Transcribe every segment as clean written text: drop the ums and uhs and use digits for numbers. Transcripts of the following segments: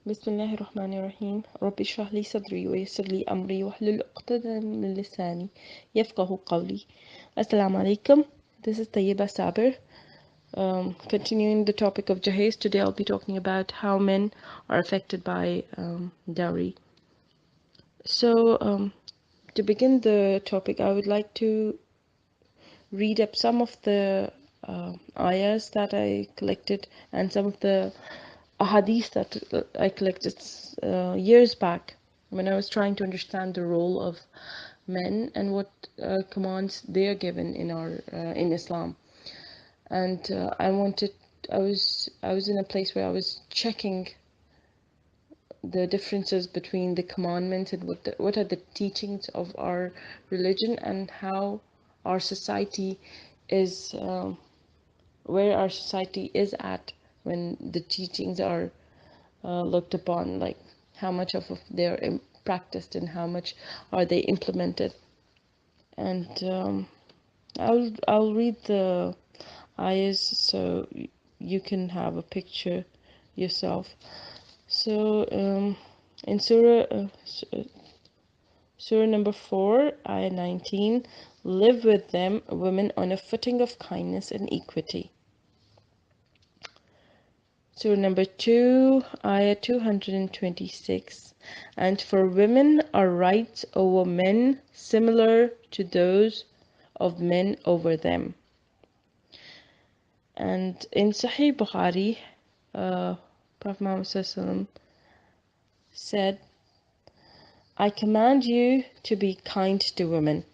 بسم الله الرحمن الرحيم رب اشرح لي صدري ويسر لي أمري واحلل عقدة من لساني يفقه قولي. Assalamu alaikum. This is Tayyaba Sabir. Continuing the topic of Jahez, today I'll be talking about how men are affected by dowry. So, to begin the topic, I would like to read up some of the ayahs that I collected and some of the ahadith that I collected years back when I was trying to understand the role of men and what commands they are given in our in Islam. And I was in a place where I was checking the differences between the commandments and what are the teachings of our religion and how our society is where our society is at when the teachings are looked upon, like how much of they're practiced and how much are they implemented. And I'll read the ayahs so you can have a picture yourself. So in Surah number 4, Ayah 19, live with them, women, on a footing of kindness and equity. Surah number 2, Ayah 226, and for women are rights over men similar to those of men over them. And in Sahih Bukhari, Prophet Muhammad said, I command you to be kind to women.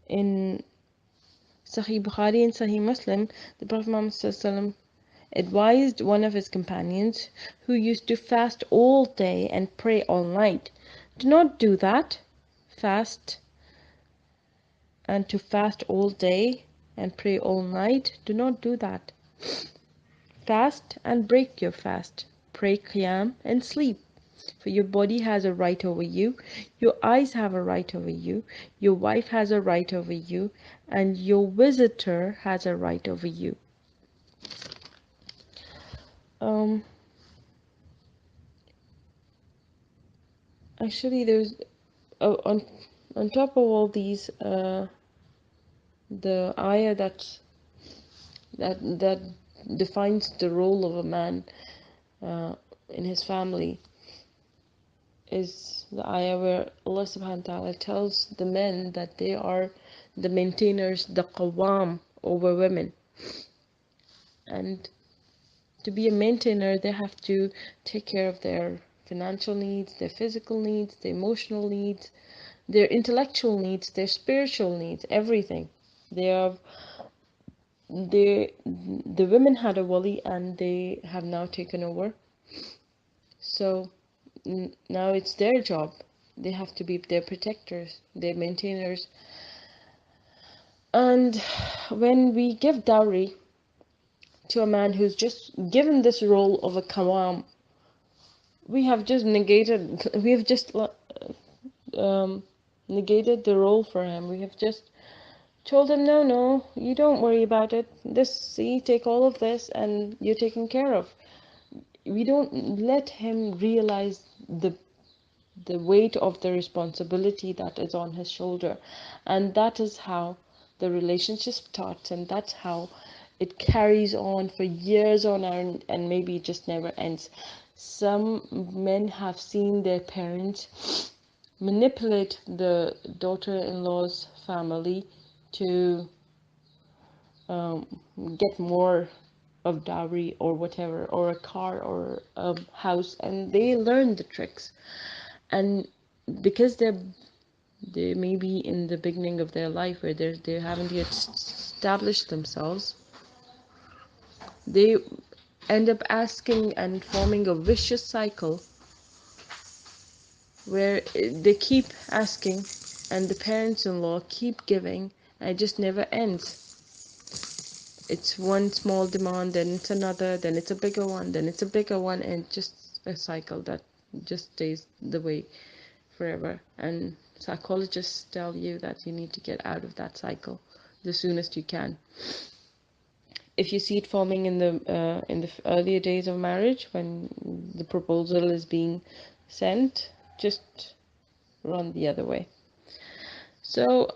In Sahih Bukhari and Sahih Muslim, the Prophet Muhammad advised one of his companions who used to fast all day and pray all night. Do not do that. Fast and to fast all day and pray all night. Do not do that. Fast and break your fast. Pray qiyam and sleep. For your body has a right over you, your eyes have a right over you, your wife has a right over you, and your visitor has a right over you. Actually, there's on top of all these, the ayah that defines the role of a man in his family is the ayah where Allah subhanahu wa ta'ala tells the men that they are the maintainers, the qawwam over women. And to be a maintainer, they have to take care of their financial needs, their physical needs, their emotional needs, their intellectual needs, their spiritual needs, everything. The women had a wali and they have now taken over. So now it's their job. They have to be their protectors, their maintainers. And when we give dowry to a man who's just given this role of a qawwam, we have just negated the role for him. We have just told him, no, you don't worry about it. Take all of this and you're taken care of. We don't let him realize the weight of the responsibility that is on his shoulder. And that is how the relationship starts, and that's how it carries on for years on and maybe it just never ends. Some men have seen their parents manipulate the daughter-in-law's family to get more of dowry or whatever, or a car or a house, and they learn the tricks. And because they may be in the beginning of their life where they haven't yet established themselves, they end up asking and forming a vicious cycle where they keep asking and the parents-in-law keep giving and it just never ends. It's one small demand, then it's another, then it's a bigger one, then it's a bigger one, and just a cycle that just stays the way forever. And psychologists tell you that you need to get out of that cycle the soonest you can. if you see it forming in the earlier days of marriage, when the proposal is being sent, just run the other way. So,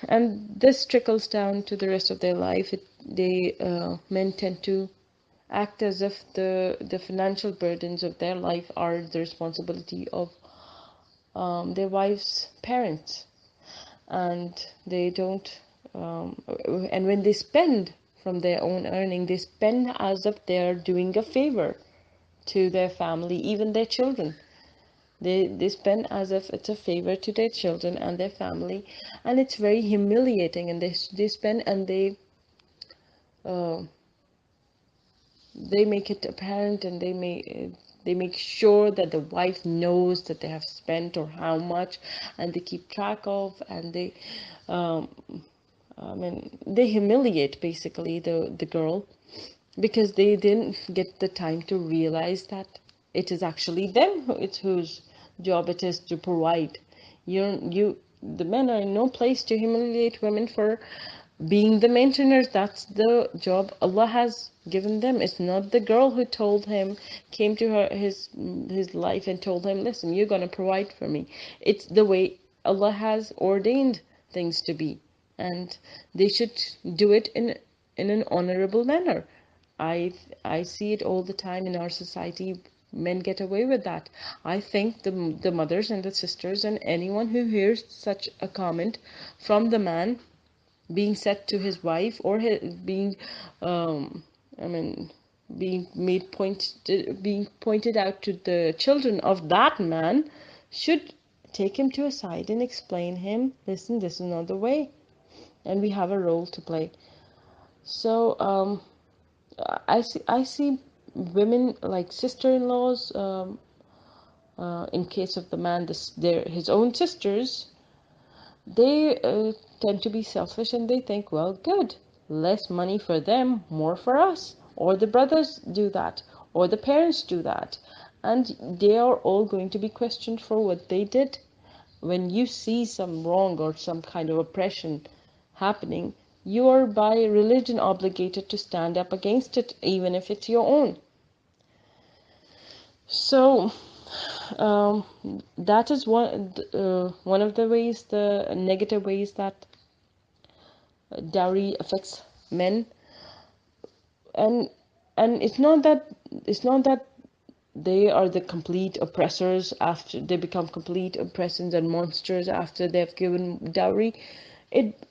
and this trickles down to the rest of their life. Men tend to act as if the financial burdens of their life are the responsibility of their wives' parents, and they don't. And when they spend from their own earning, they spend as if they're doing a favor to their family, even their children. They spend as if it's a favor to their children and their family, and it's very humiliating. And they spend, and uh, they make it apparent, and they make sure that the wife knows that they have spent or how much, and they keep track of, and um, they humiliate basically the girl, because they didn't get the time to realize that it is actually them whose job it is to provide. The men are in no place to humiliate women for being the maintainers. That's the job Allah has given them. It's not the girl who told him, came to his life and told him, listen, you're gonna provide for me. It's the way Allah has ordained things to be, and they should do it in an honorable manner. I see it all the time in our society. Men get away with that. I think the mothers and the sisters and anyone who hears such a comment from the man being said to his wife, or being I mean being pointed out to the children of that man, should take him to a side and explain him, listen, this is not the way, and we have a role to play. So I see women like sister-in-laws, in case of the man, his own sisters, they tend to be selfish, and they think, well, good, less money for them, more for us. Or the brothers do that, or the parents do that, and they are all going to be questioned for what they did. When you see some wrong or some kind of oppression happening, you are by religion obligated to stand up against it, even if it's your own. So um, that is one of the ways, the negative ways that dowry affects men. And it's not that they are the complete oppressors after they become complete oppressors and monsters after they've given dowry.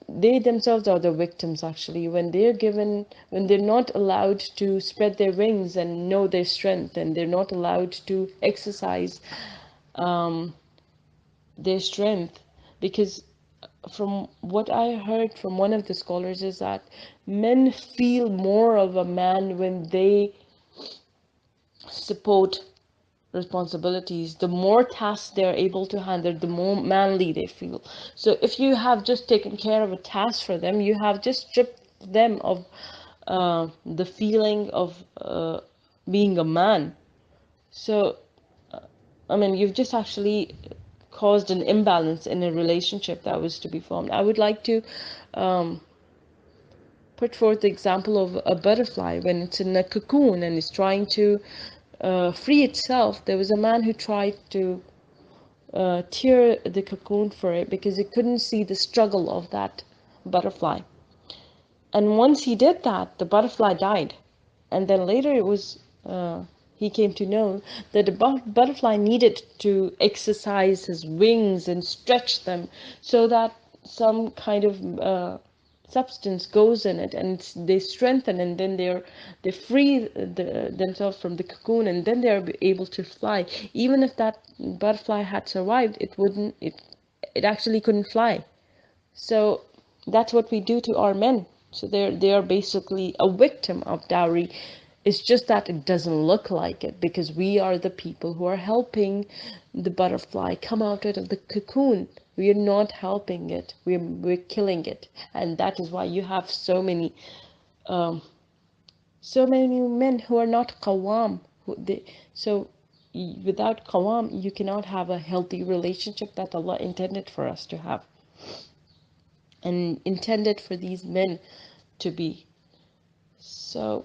They themselves are the victims, actually, when they're not allowed to spread their wings and know their strength, and they're not allowed to exercise um, their strength. Because from what I heard from one of the scholars is that men feel more of a man when they support responsibilities. The more tasks they're able to handle, the more manly they feel. So if you have just taken care of a task for them, you have just stripped them of the feeling of being a man. So you've just actually caused an imbalance in a relationship that was to be formed. I would like to um, put forth the example of a butterfly when it's in a cocoon and is trying to free itself. There was a man who tried to tear the cocoon for it because he couldn't see the struggle of that butterfly. And once he did that, the butterfly died. And then later he came to know that the butterfly needed to exercise his wings and stretch them so that some kind of substance goes in it, and they strengthen, and then they free themselves from the cocoon, and then they are able to fly. Even if that butterfly had survived, it actually couldn't fly. So that's what we do to our men. So they are basically a victim of dowry. It's just that it doesn't look like it, because we are the people who are helping the butterfly come out of the cocoon. We are not helping it. We're killing it, and that is why you have um, so many men who are not qawwam. So without qawwam, you cannot have a healthy relationship that Allah intended for us to have, and intended for these men to be. So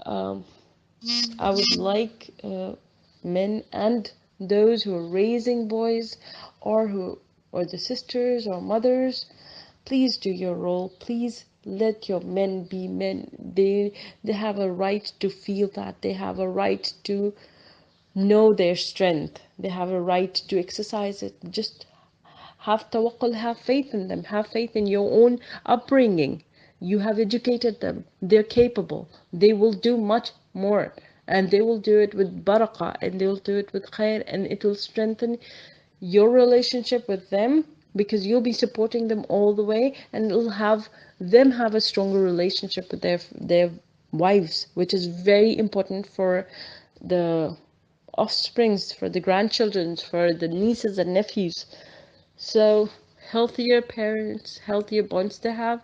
I would like men and those who are raising boys or the sisters or mothers, please do your role. Please let your men be men. They have a right to feel that. They have a right to know their strength. They have a right to exercise it. Just have tawakkul, have faith in them, have faith in your own upbringing. You have educated them, they're capable, they will do much more, and they will do it with barakah, and they will do it with khair, and it will strengthen your relationship with them because you'll be supporting them all the way, and it'll have them have a stronger relationship with their wives, which is very important for the offsprings, for the grandchildren, for the nieces and nephews. So healthier parents, healthier bonds to have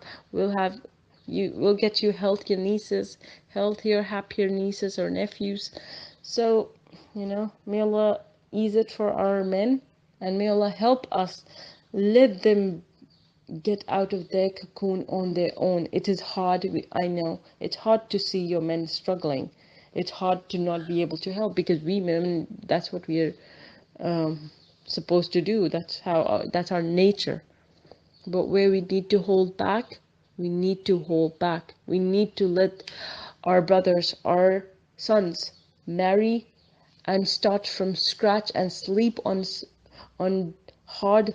you will get you healthier nieces, healthier, happier nieces or nephews. So, may Allah ease it for our men, and may Allah help us let them get out of their cocoon on their own. It is hard, I know. It's hard to see your men struggling. It's hard to not be able to help because we men, that's what we are supposed to do. That's our nature. But where we need to hold back, we need to hold back. We need to let our brothers, our sons marry and start from scratch and sleep on hard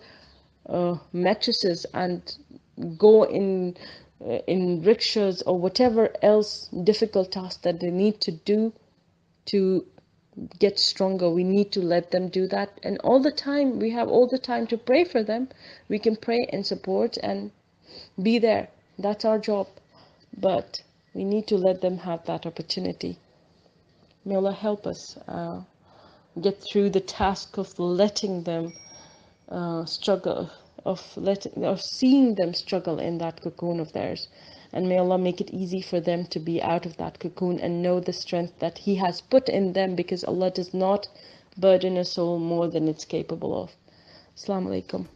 mattresses and go in rickshaws or whatever else difficult task that they need to do to get stronger. We need to let them do that, and all the time we have all the time to pray for them. We can pray and support and be there. That's our job, but we need to let them have that opportunity. May Allah help us get through the task of letting them struggle, of seeing them struggle in that cocoon of theirs. And may Allah make it easy for them to be out of that cocoon and know the strength that He has put in them, because Allah does not burden a soul more than it's capable of. Assalamu alaikum.